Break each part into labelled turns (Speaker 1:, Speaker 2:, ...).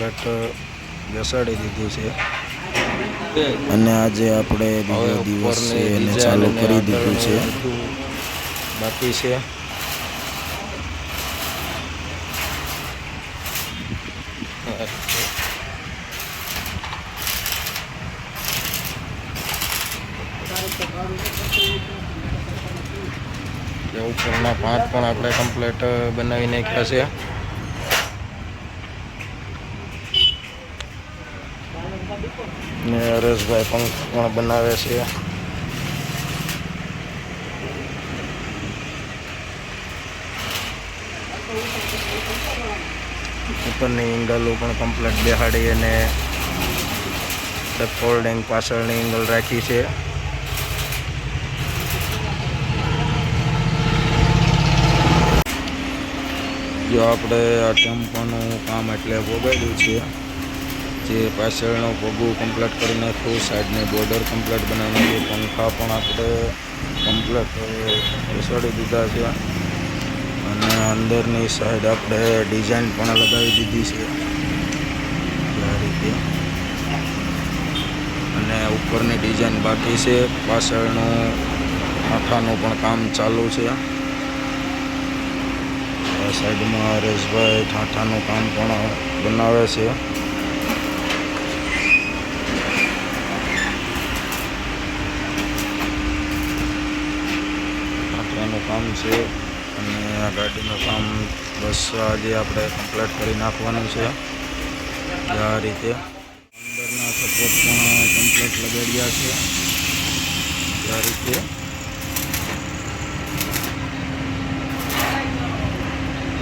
Speaker 1: Complete બેસાડી દીધું છે અને આજે આપણે બીજો દિવસ છે એને ચાલુ કરી દીધું છે. બાકી છે ઉપરના ભાત પણ આપણે કમ્પ્લીટ બનાવી નાખ્યા છે. ને હરેશભાઈ પંખ પણ બનાવે છે. ઉપરની એંગલો પણ કમ્પ્લીટ બેહાડી અને ફોલ્ડિંગ પાછળની એંગલ રાખી છે. જો આપણે આ ટેમ્પોનું કામ એટલે ભોગાડ્યું છે. જે પાછળનું ભોગું કમ્પ્લીટ કરી નાખ્યું, સાઈડની બોર્ડર કમ્પ્લીટ બનાવી નાખી, પંખા પણ આપણે કમ્પ્લીટ બેસાડી દીધા છે અને અંદરની સાઈડ આપણે ડિઝાઇન પણ લગાવી દીધી છે આ રીતે. અને ઉપરની ડિઝાઇન બાકી છે. પાછળનું આઠાનું પણ કામ ચાલુ છે. સાઈડમાં હરેશભાઈ ઠાઠાનું કામ પણ બનાવે છે. ઠાઠાનું કામ છે અને આ ગાડીનું કામ બસ આજે આપણે કમ્પ્લીટ કરી નાખવાનું છે આ રીતે. અંદરના સપોર્ટ પણ કમ્પ્લીટ લગાડ્યા છે આ રીતે.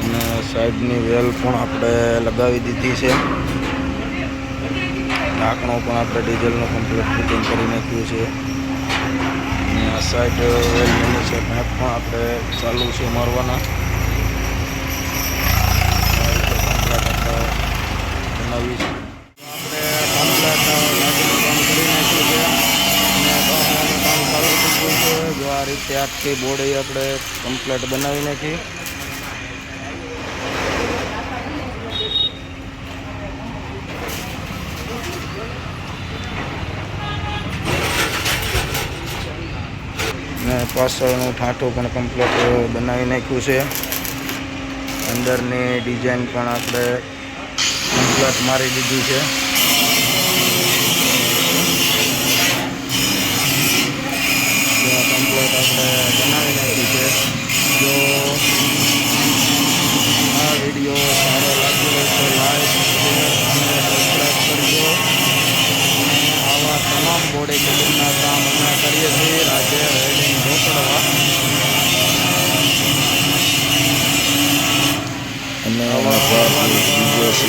Speaker 1: અને સાઈડની વેલ પણ આપણે લગાવી દીધી છે. ઢાંકણું પણ આપણે ડીઝલનું કમ્પ્લીટ ફિટિંગ કરી નાખ્યું છે. અને આ સાઈડ વેલની છે પાઇપ પણ આપણે ચાલુ છે મારવાના. કમ્પ્લીટ આપણે બનાવી છે. આપણે કમ્પ્લીટ ગાડીનું કામ કરી નાખ્યું છે અને ઢાંકણાનું કામ ચાલુ થઈ ગયું છે. જો આ રીતે આખી બોડી આપણે કમ્પ્લીટ બનાવી નાખી. ને પાછળનું ઠાઠું પણ કમ્પ્લીટ બનાવી નાખ્યું છે. અંદરની ડિઝાઇન પણ આપણે કમ્પ્લીટ મારી દીધી છે. કમ્પ્લીટ આપણે બનાવી નાખી છે. જો આ વિડીયો સારો લાગ્યો હોય તો લાઈક, શેર અને સબસ્ક્રાઈબ કરજો. આવા તમામ બોડી બિલ્ડિંગના કામ અમે કરીએ છીએ રાજ્ય રેડિંગ રોકડવા. અને બીજો છે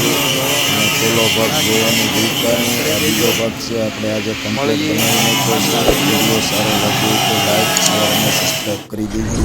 Speaker 1: અને પેલો ભાગ જોવાની ભૂલતા નહીં. આ બીજો ભાગ છે આપણે આજે કમ્પ્લીટ બનાવી નાખ્યો છે. વિડીયો સારો લાગ્યો તો લાઈક, શેર અને સબસ્ક્રાઈબ કરી દેજો.